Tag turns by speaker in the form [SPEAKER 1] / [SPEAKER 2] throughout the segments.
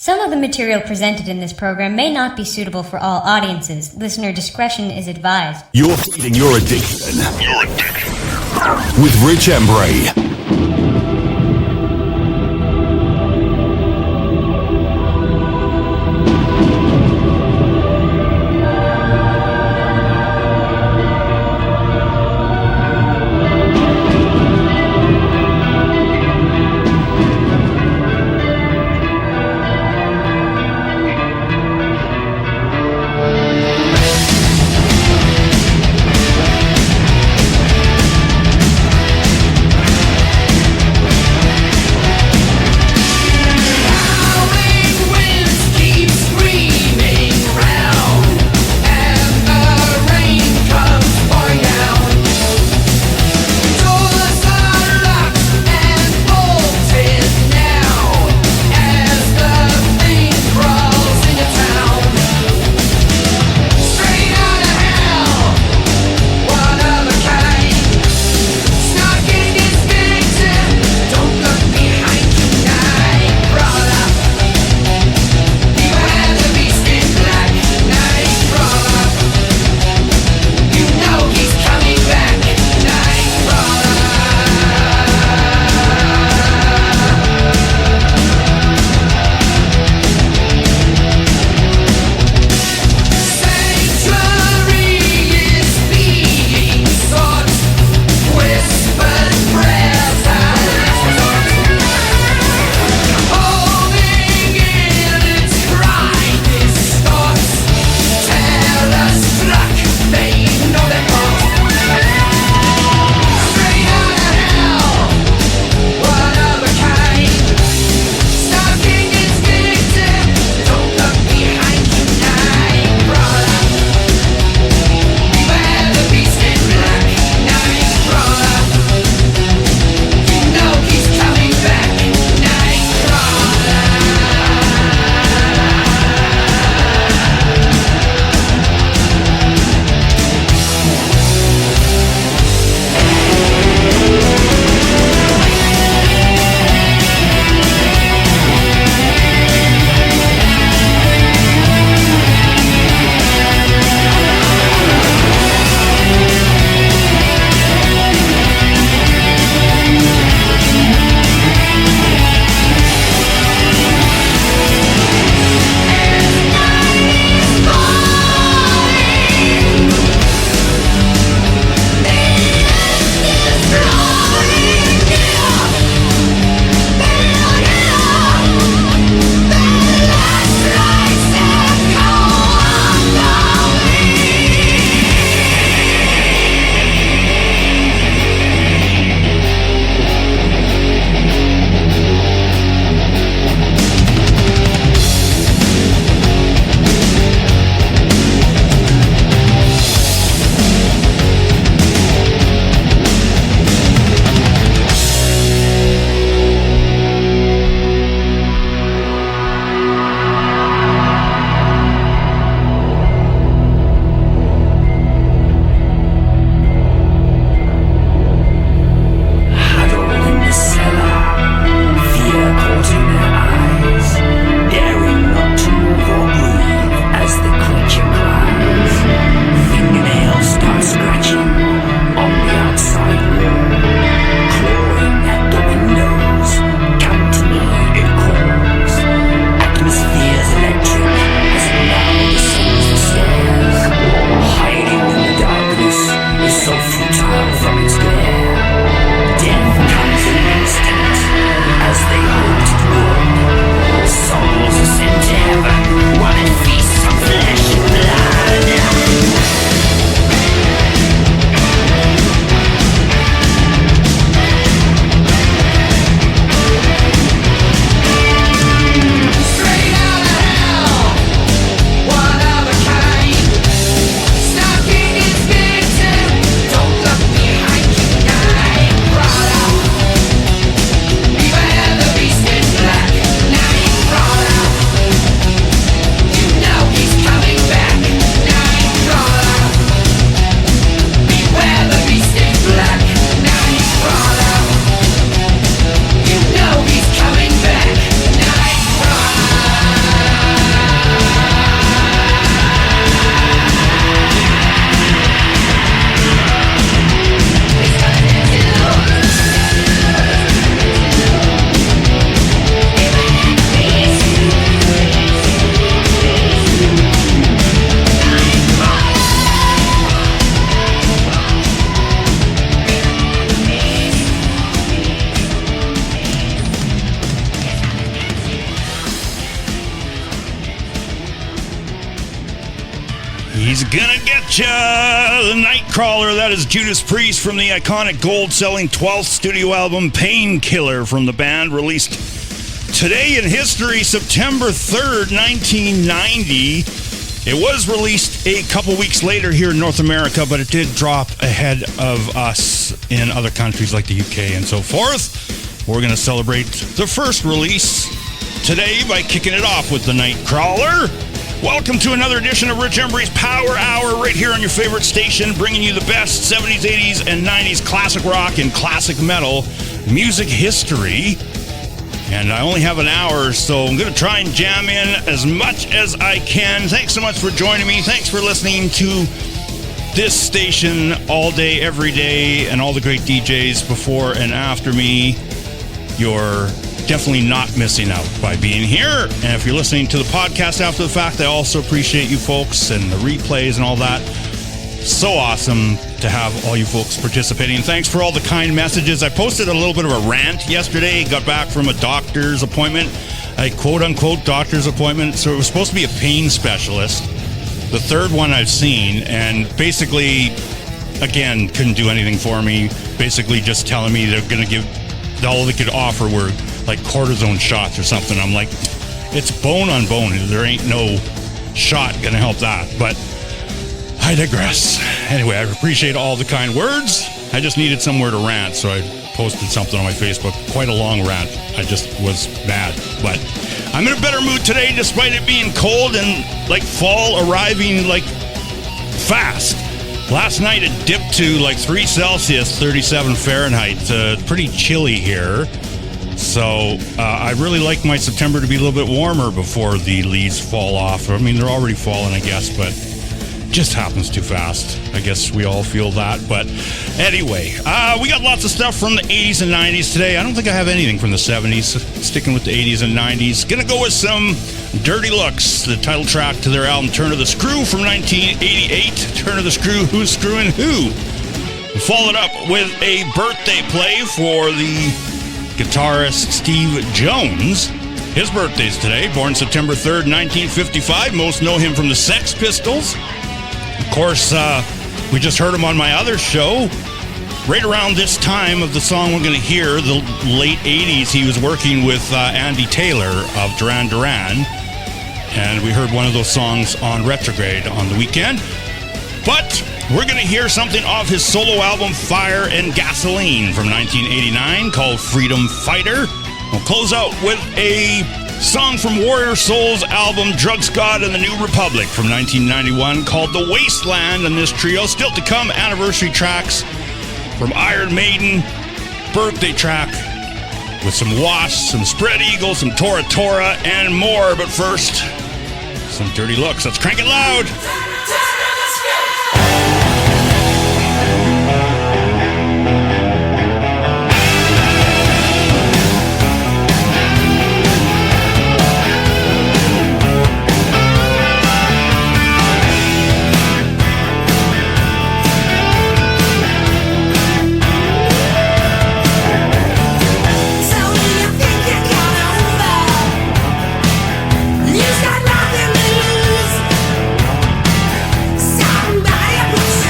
[SPEAKER 1] Some of the material presented in this program may not be suitable for all audiences. Listener discretion is advised.
[SPEAKER 2] You're feeding your addiction. With Rich Embury.
[SPEAKER 3] He's gonna get ya! The Nightcrawler, that is Judas Priest from the iconic gold-selling 12th studio album Painkiller from the band, released today in history, September 3rd, 1990. It was released a couple weeks later here in North America, but it did drop ahead of us in other countries like the UK and so forth. We're gonna celebrate the first release today by kicking it off with the Nightcrawler. Welcome to another edition of Rich Embury's Power Hour right here on your favorite station, bringing you the best 70s, 80s, and 90s classic rock and classic metal music history. And I only have an hour, so I'm going to try and jam in as much as I can. Thanks so much for joining me. Thanks for listening to this station all day, every day, and all the great DJs before and after me. You're definitely not missing out by being here. And if you're listening to the podcast after the fact, I also appreciate you folks and the replays and all that. So awesome to have all you folks participating. Thanks for all the kind messages. I posted a little bit of a rant yesterday. Got back from a doctor's appointment, a quote-unquote doctor's appointment. So it was supposed to be a pain specialist, the third one I've seen, and basically, again, couldn't do anything for me. Basically just telling me they're going to give, all they could offer were like cortisone shots or something. I'm like, it's bone on bone. There ain't no shot gonna help that. But I digress. Anyway, I appreciate all the kind words. I just needed somewhere to rant, so I posted something on my Facebook. Quite a long rant. I just was mad. But I'm in a better mood today, despite it being cold and like fall arriving like fast. Last night it dipped to like 3 Celsius, 37 Fahrenheit. Pretty chilly here. So I really like my September to be a little bit warmer before the leaves fall off. I mean, they're already falling, I guess, but just happens too fast. I guess we all feel that. But anyway, we got lots of stuff from the 80s and 90s today. I don't think I have anything from the 70s. Sticking with the 80s and 90s. Gonna go with some Dirty Looks, the title track to their album Turn of the Screw from 1988. Turn of the Screw, Who's Screwing Who? Followed up with a birthday play for the guitarist Steve Jones. His birthday's today, born September 3rd, 1955. Most know him from the Sex Pistols. Of course, we just heard him on my other show. Right around this time of the song we're going to hear, the late 80s, he was working with Andy Taylor of Duran Duran. And we heard one of those songs on Retrograde on the weekend. But we're going to hear something off his solo album Fire and Gasoline from 1989 called Freedom Fighter. We'll close out with a song from Warrior Soul's album Drugs, God, and the New Republic from 1991 called The Wasteland. And this trio, still to come, anniversary tracks from Iron Maiden, birthday track with some W.A.S.P, some Spread Eagle, some Tora, and more. But first, some Dirty Looks. Let's crank it loud.
[SPEAKER 4] Got nothing to lose. Somebody push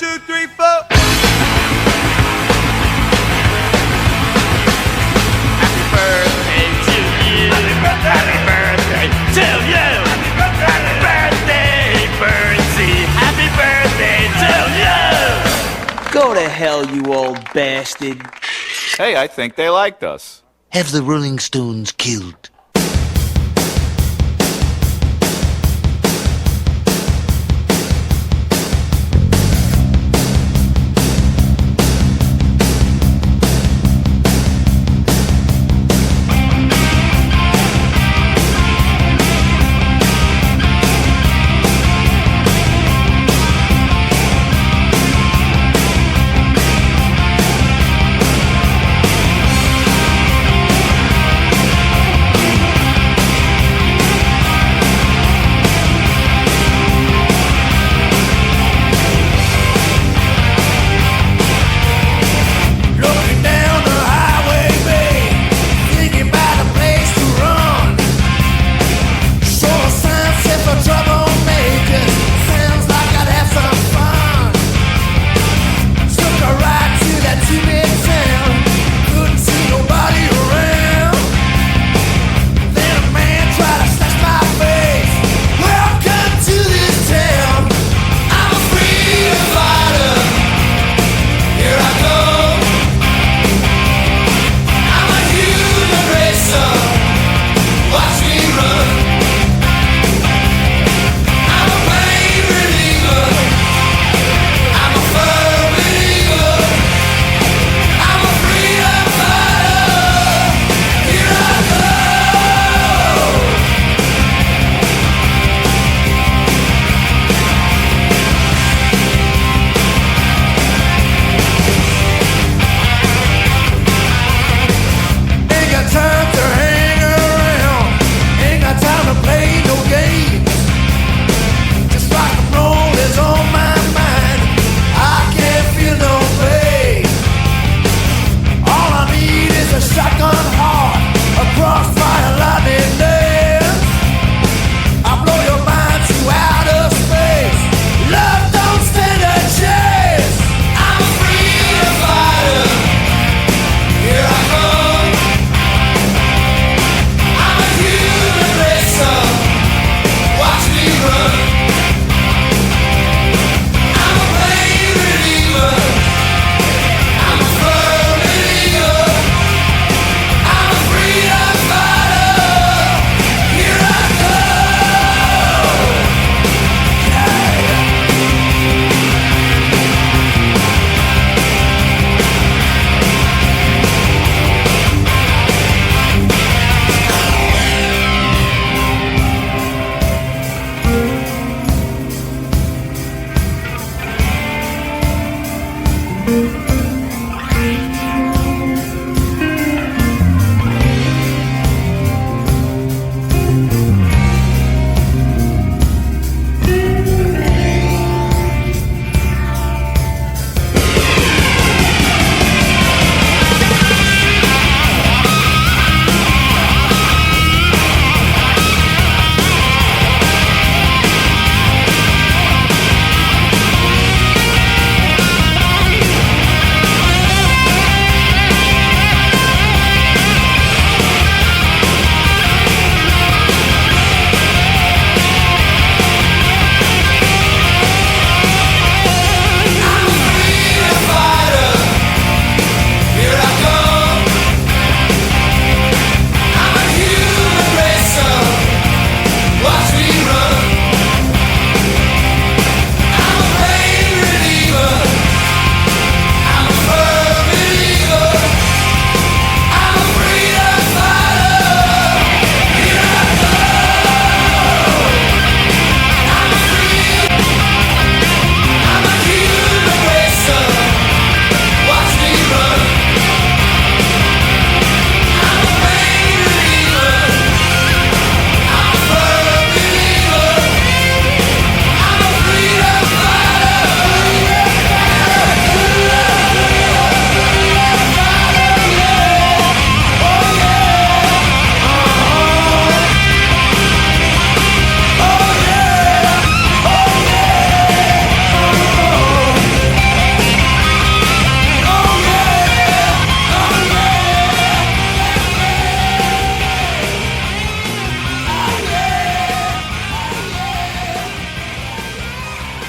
[SPEAKER 4] 2, 3, 4. Happy birthday to you. Happy birthday to you. Happy birthday, Birdsey. Happy birthday to you. Go to hell, you old bastard.
[SPEAKER 5] Hey, I think they liked us.
[SPEAKER 6] Have the Rolling Stones killed.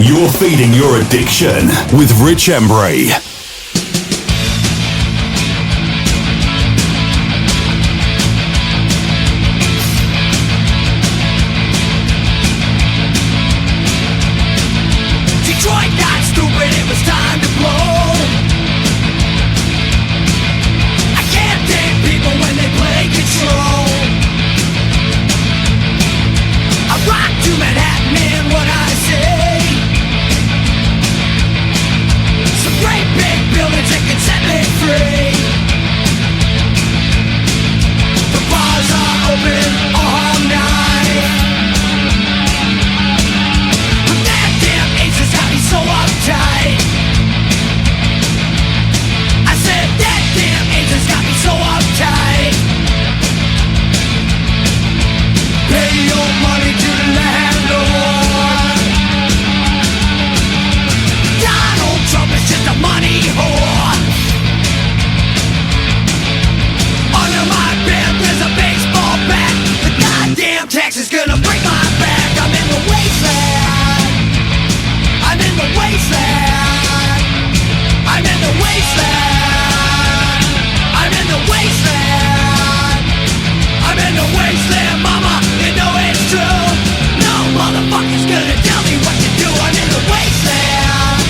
[SPEAKER 2] You're feeding your addiction with Rich Embury.
[SPEAKER 4] Detroit got stupid, it was time to blow. I can't take people when they play control. I rock to Manhattan, man, what I say. Some great big buildings that can set me free. The bars are open all night. But that damn ace has got me so uptight. I said that damn ace has got me so uptight. Pay your money to the landlord. Donald Trump is just a money whore. Under my bed there's a baseball bat. The goddamn tax is gonna break my back. I'm in the wasteland. I'm in the wasteland. I'm in the wasteland. I'm in the wasteland. I'm in the wasteland, mama, you know it's true. No motherfucker's gonna tell me what to do. I'm in the wasteland.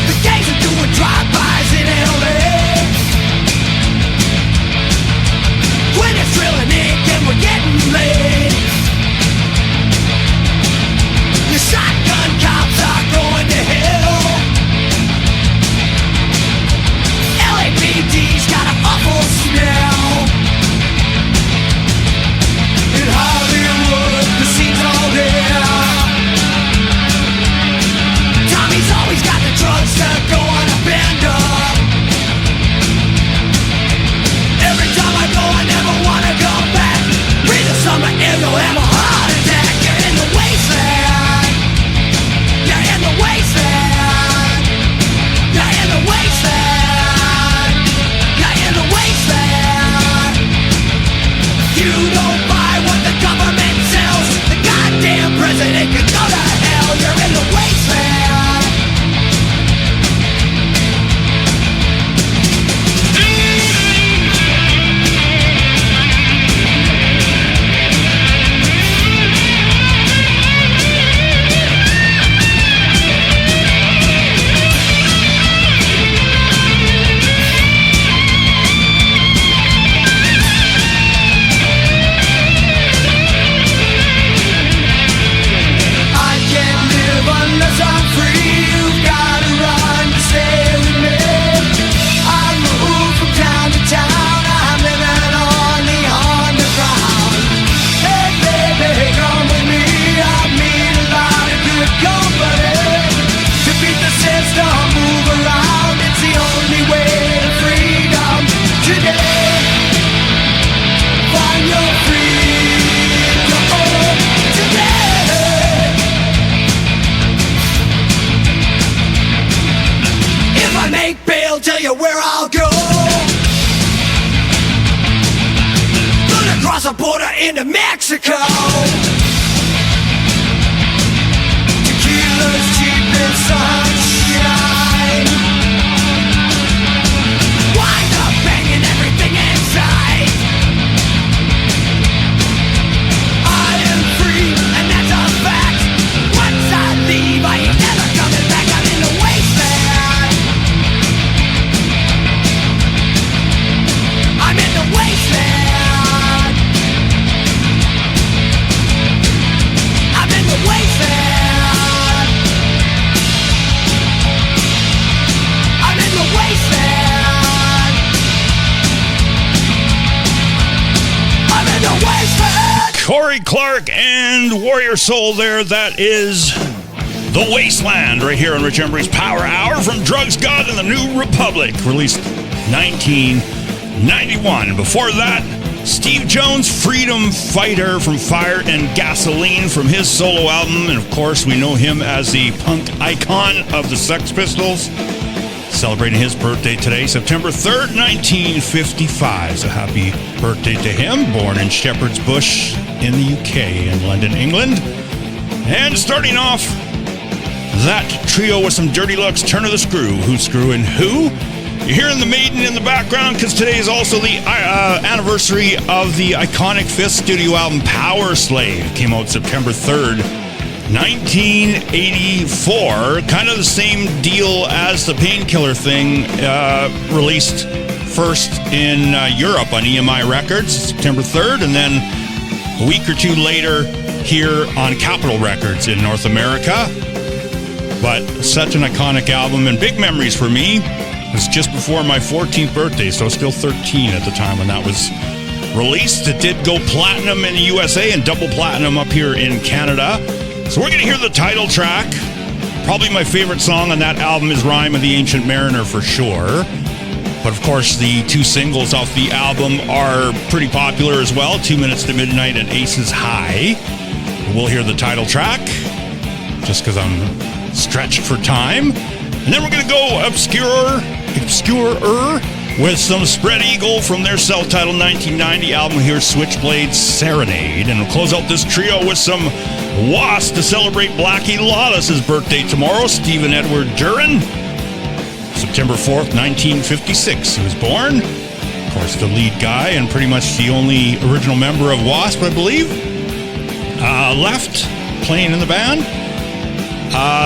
[SPEAKER 4] The gangs are doing drive-bys in L.A. Gwyneth's drilling ink and we're getting laid. The shotgun cops are going to hell. LAPD's got an awful smell. In Hollywood, the scene's all there. Tommy's always got the drugs to go on a bender. Every time I go, I never wanna go back. Breathe the summer air, you'll have a heart attack. You're in the wasteland. You're in the wasteland. You're in the wasteland. You're in the wasteland. You don't buy what the government sells. The goddamn president can go to hell. You're in the wasteland. I can't live unless I'm free. You've gotta run to stay with me. I move from town to town. I'm living on the underground. Hey baby, come with me. I meet a lot of good company. To beat the system, move around. It's the only way to freedom today. Find your freedom today. If I make bail, tell you where I'll go. Gonna cross the border into Mexico. Tequila's cheap and sunshine. Wind up banging everything inside. I am free, and that's a fact. Once I leave, I ain't never coming back. I'm in the wasteland. I'm in the wasteland. I'm in the wasteland. I'm in the wasteland. I'm in the wasteland.
[SPEAKER 3] Corey Clark and Warrior Soul there. That is The Wasteland right here on Rich Embury's Power Hour from Drugs, God, and the New Republic, released 1991. Before that, Steve Jones, Freedom Fighter from Fire and Gasoline from his solo album. And of course, we know him as the punk icon of the Sex Pistols. celebrating his birthday today, September 3rd, 1955. So happy birthday to him. Born in Shepherd's Bush in the UK, in London, England. And starting off that trio with some dirty looks, Turn of the Screw. Who's screwing who? You're hearing the Maiden in the background because today is also the anniversary of the iconic fifth studio album, Powerslave. Came out September 3rd, 1984. Kind of the same deal as the Painkiller thing, released first in Europe on EMI Records, September 3rd, and then a week or two later here on Capitol Records in North America. But such an iconic album and big memories for me. It was just before my 14th birthday, so I was still 13 at the time when that was released. It did go platinum in the USA and double platinum up here in Canada. So we're going to hear the title track. Probably my favorite song on that album is Rime of the Ancient Mariner for sure. But of course, the two singles off the album are pretty popular as well, 2 Minutes to Midnight and Aces High. We'll hear the title track, just because I'm stretched for time. And then we're going to go obscurer with some Spread Eagle from their self-titled 1990 album. Here's Switchblade Serenade. And we'll close out this trio with some W.A.S.P to celebrate Blackie Lawless's birthday tomorrow. Stephen Edward Duran, September 4th, 1956. He was born. Of course, the lead guy and pretty much the only original member of W.A.S.P, I believe, left playing in the band.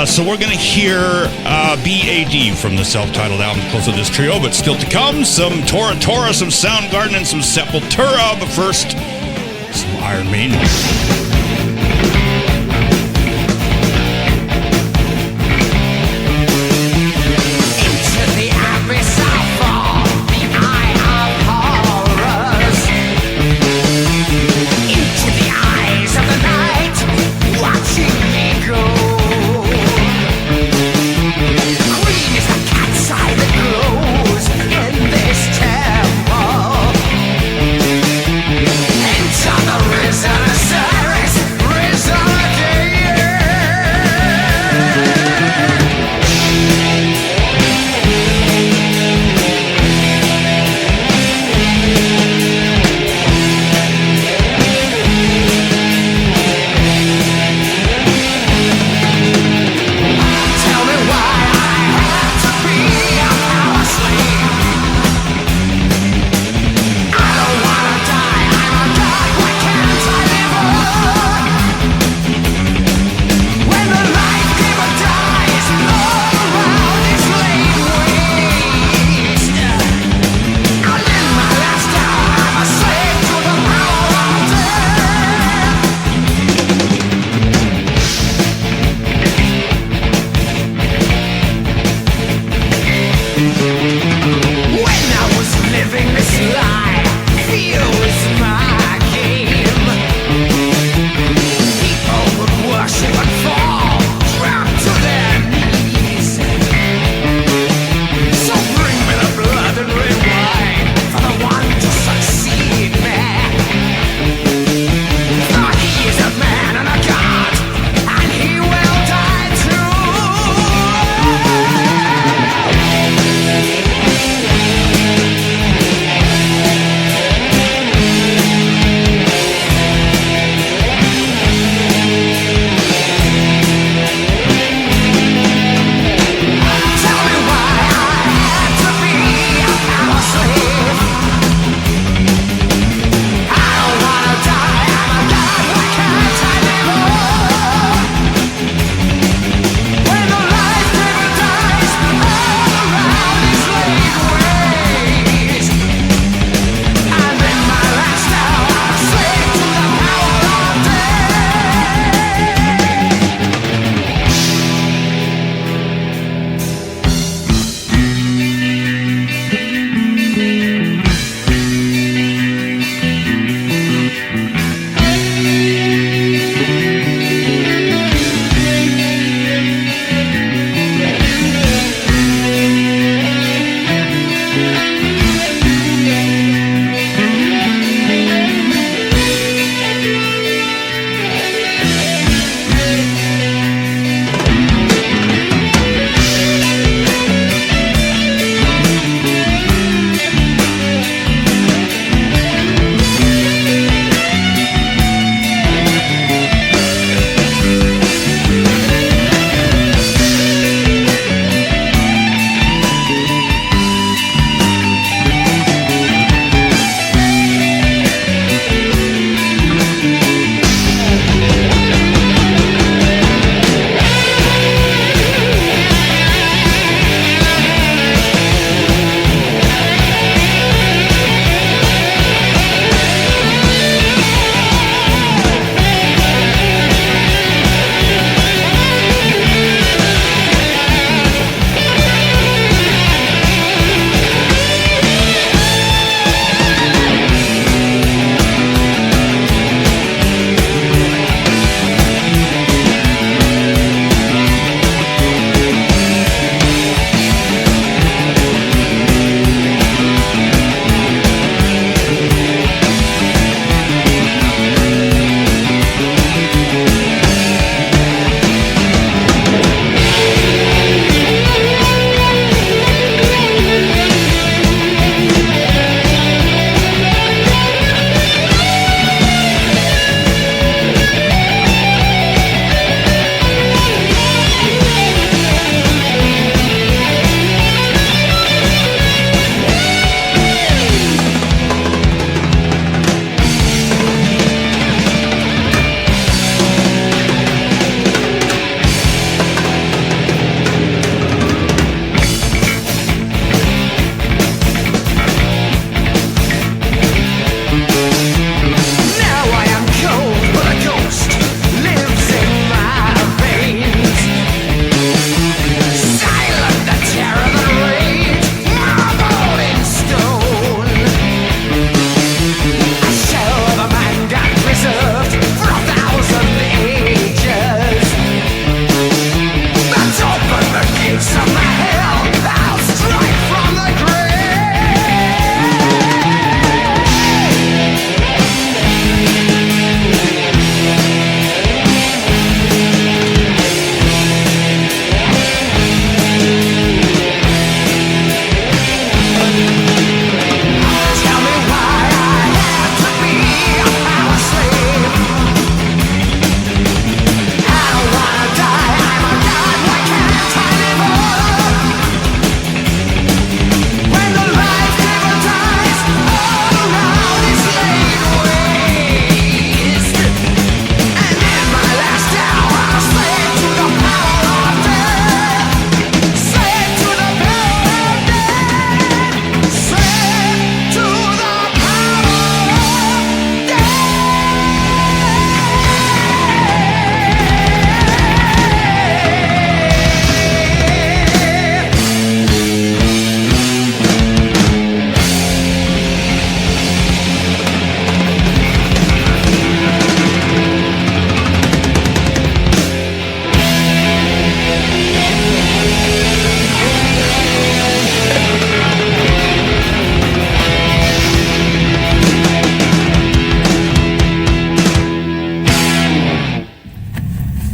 [SPEAKER 3] So we're going to hear B.A.D. from the self-titled album to close out this trio, but still to come, some Tora, some Soundgarden, and some Sepultura. But first, some Iron Maiden.
[SPEAKER 7] Enter the risen Osiris.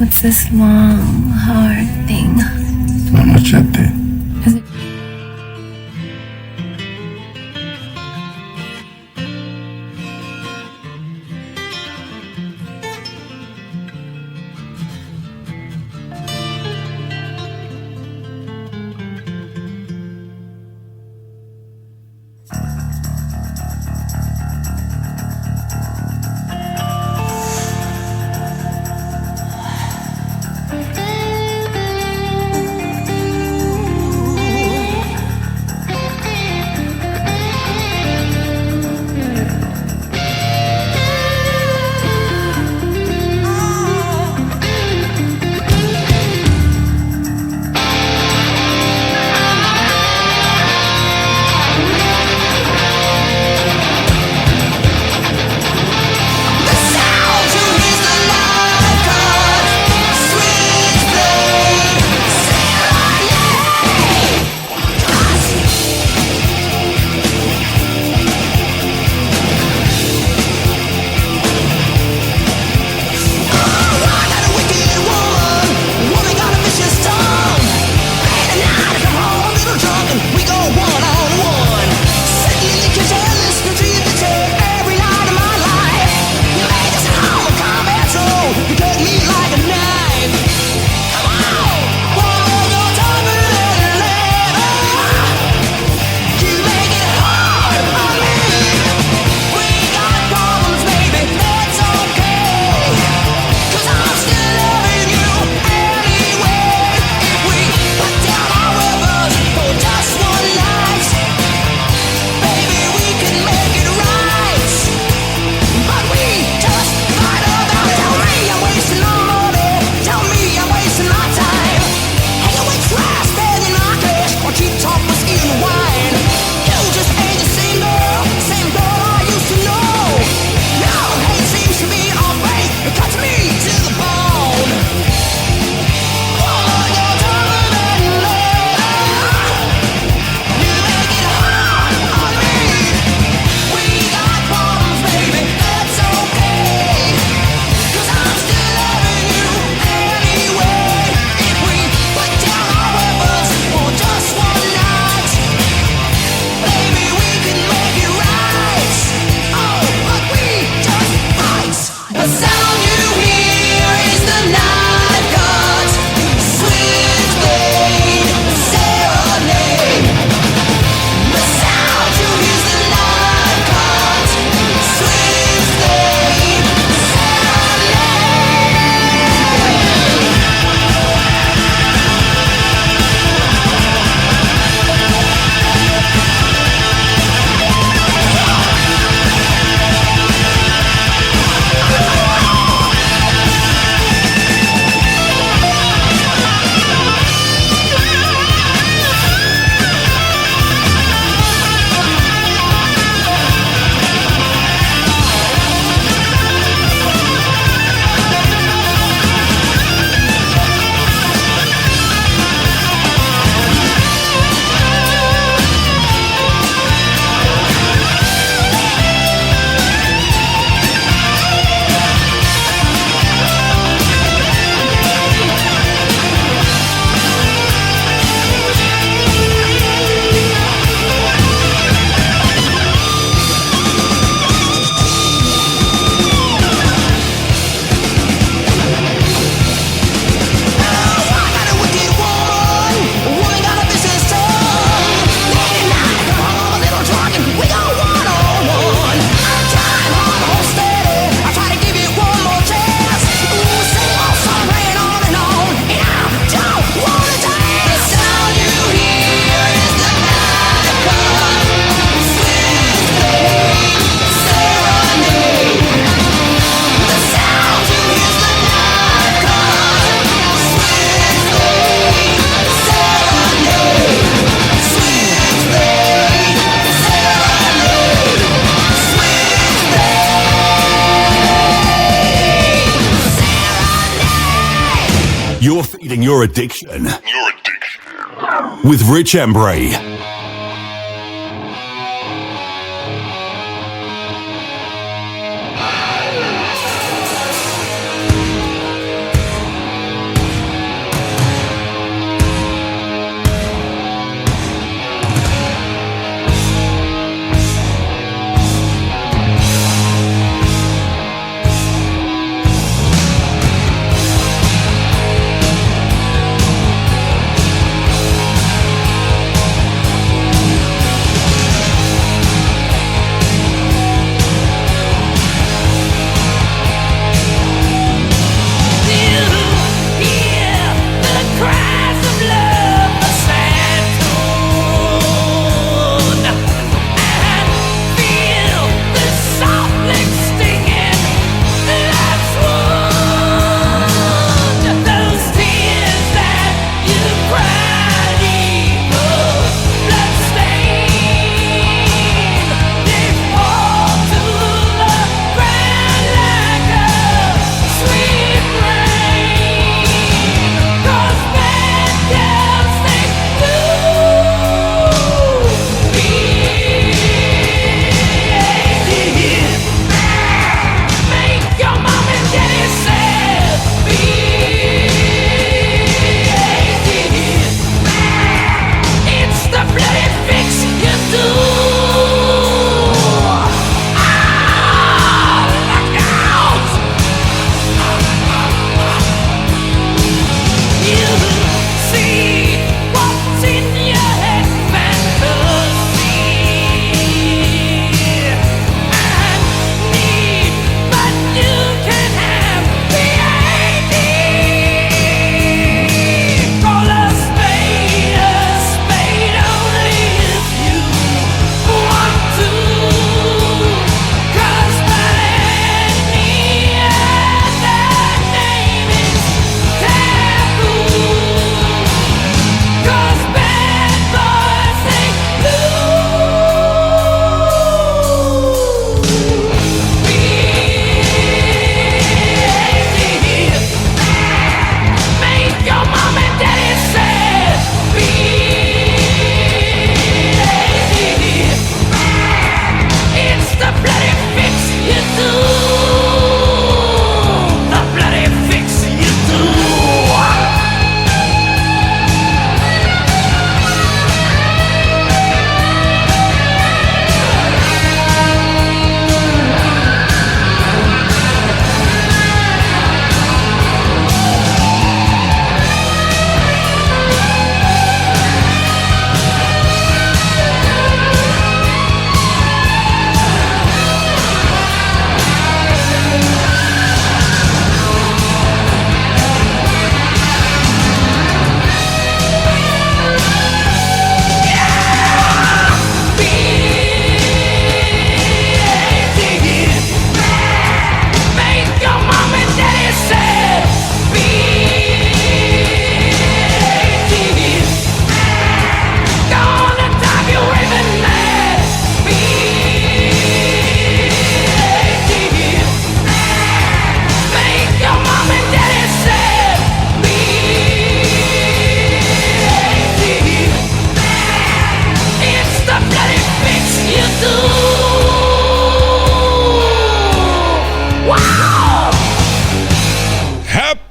[SPEAKER 7] What's this long, hard thing?
[SPEAKER 2] La machete.
[SPEAKER 7] Is it?
[SPEAKER 2] You're feeding your addiction. With Rich Embury.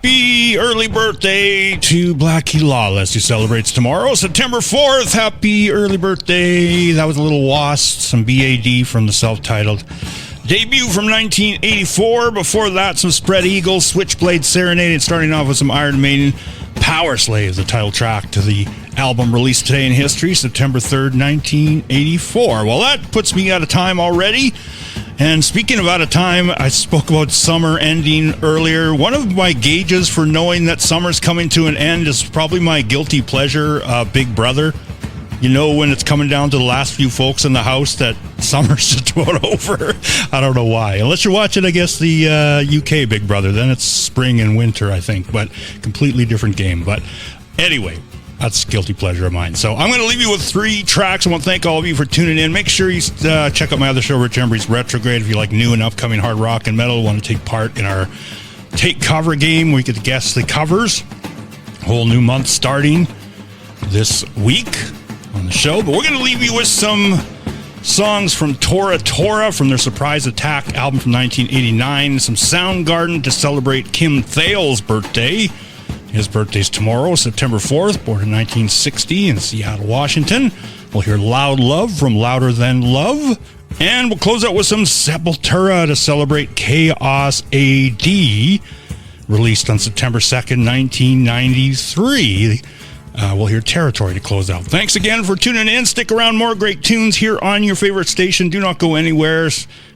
[SPEAKER 3] Happy early birthday to Blackie Lawless, who celebrates tomorrow, September 4th. Happy early birthday. That was a little W.A.S.P, some B.A.D from the self-titled debut from 1984. Before that, some Spread Eagle, Switchblade, Serenade, and starting off with some Iron Maiden, Powerslave, the title track to the album released today in history, September 3rd, 1984. Well, that puts me out of time already. And speaking of out of time, I spoke about summer ending earlier. One of my gauges for knowing that summer's coming to an end is probably my guilty pleasure, Big Brother. You know, when it's coming down to the last few folks in the house that summer's just about over. I don't know why. Unless you're watching, I guess, the UK Big Brother. Then it's spring and winter, I think. But completely different game. But anyway, that's a guilty pleasure of mine. So I'm going to leave you with 3 tracks. I want to thank all of you for tuning in. Make sure you check out my other show, Rich Embury's Retrograde. If you like new and upcoming hard rock and metal, want to take part in our Take Cover game where you get to guess the covers. Whole new month starting this week on the show. But we're going to leave you with some songs from Tora from their Surprise Attack album from 1989. Some Soundgarden to celebrate Kim Thayil's birthday. His birthday's tomorrow, September 4th, born in 1960 in Seattle, Washington. We'll hear Loud Love from Louder Than Love. And we'll close out with some Sepultura to celebrate Chaos A.D., released on September 2nd, 1993. We'll hear Territory to close out. Thanks again for tuning in. Stick around, more great tunes here on your favorite station. Do not go anywhere.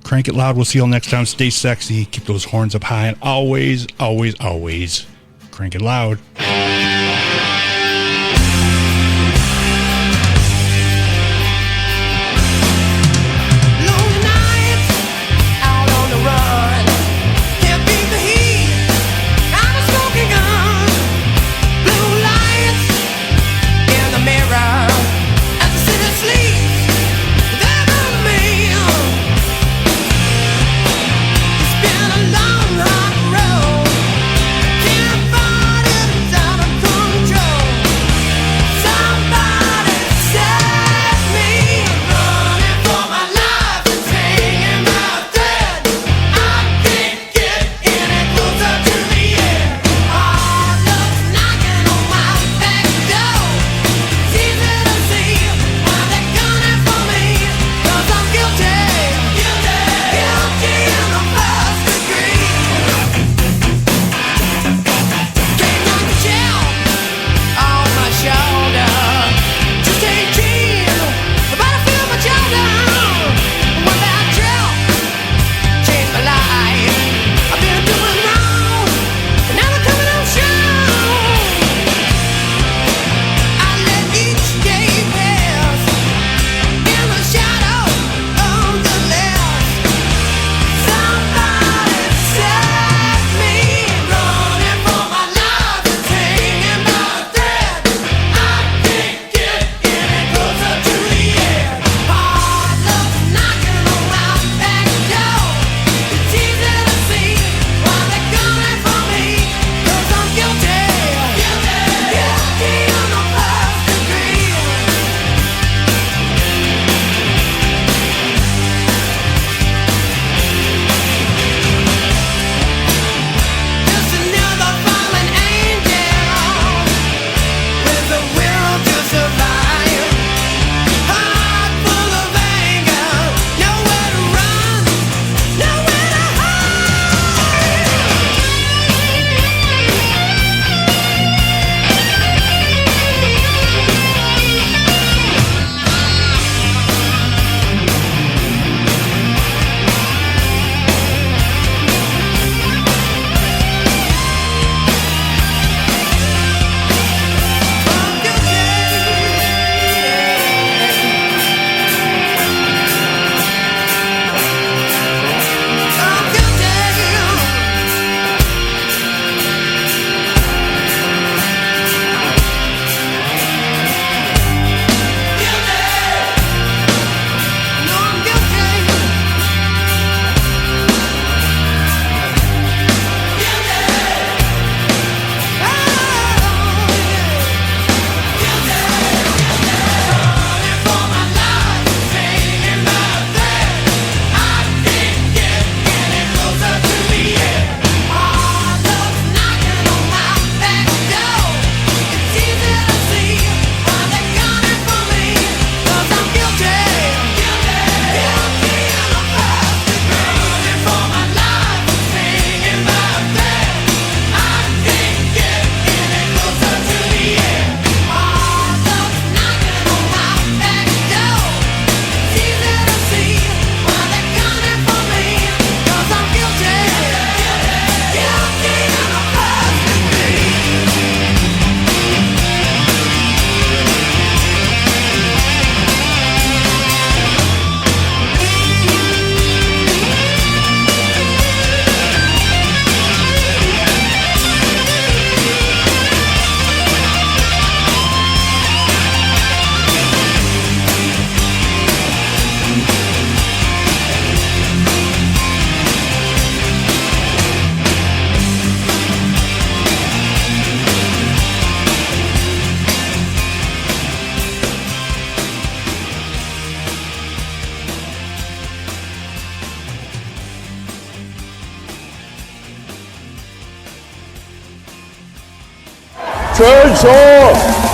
[SPEAKER 3] Crank it loud. We'll see you all next time. Stay sexy. Keep those horns up high. And always, always, always crank it loud.
[SPEAKER 8] It's been a long, hard road. Can't find it out of Turns off!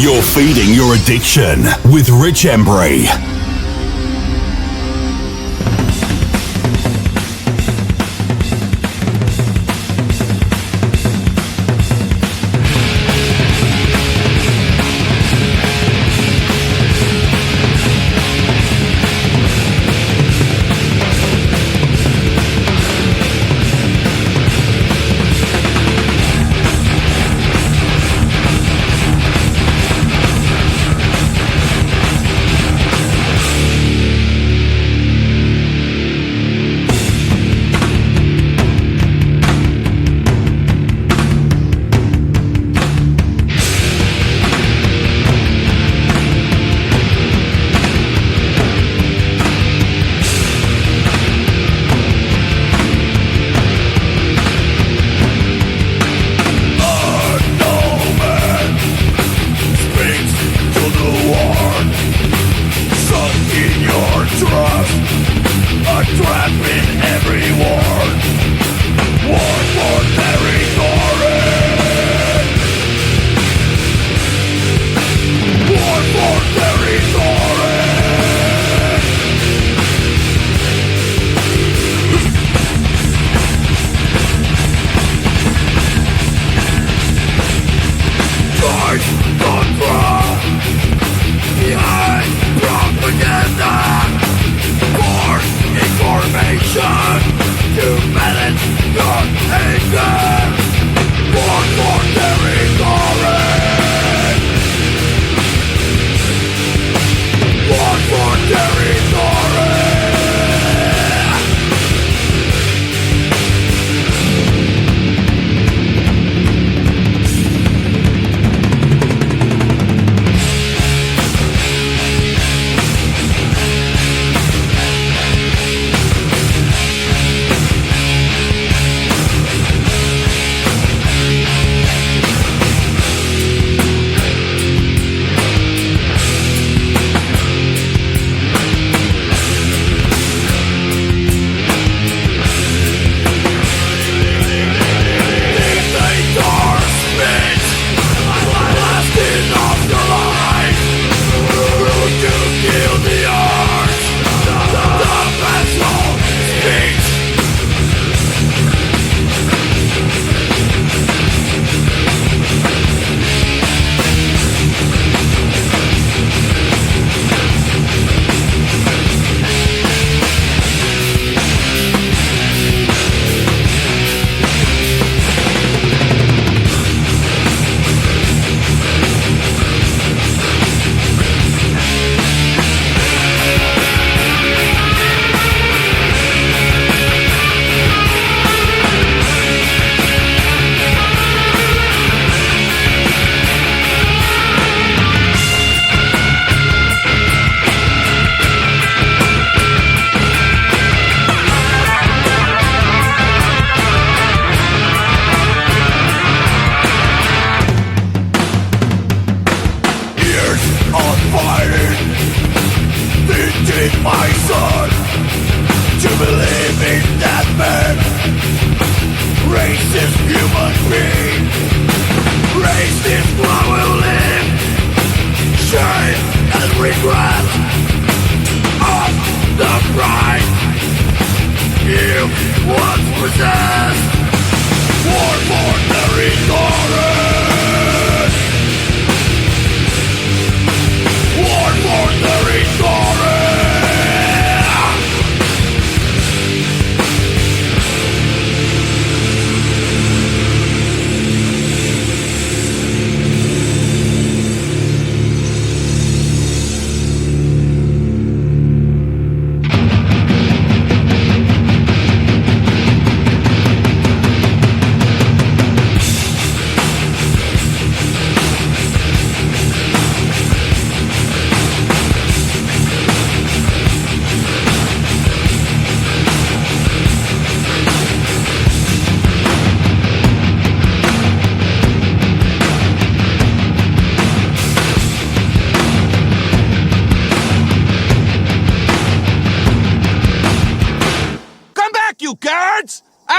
[SPEAKER 2] You're feeding your addiction with Rich Embury.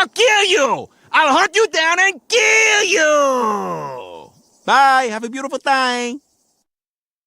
[SPEAKER 8] I'll kill you! I'll hunt you down and kill you! Bye, have a beautiful time.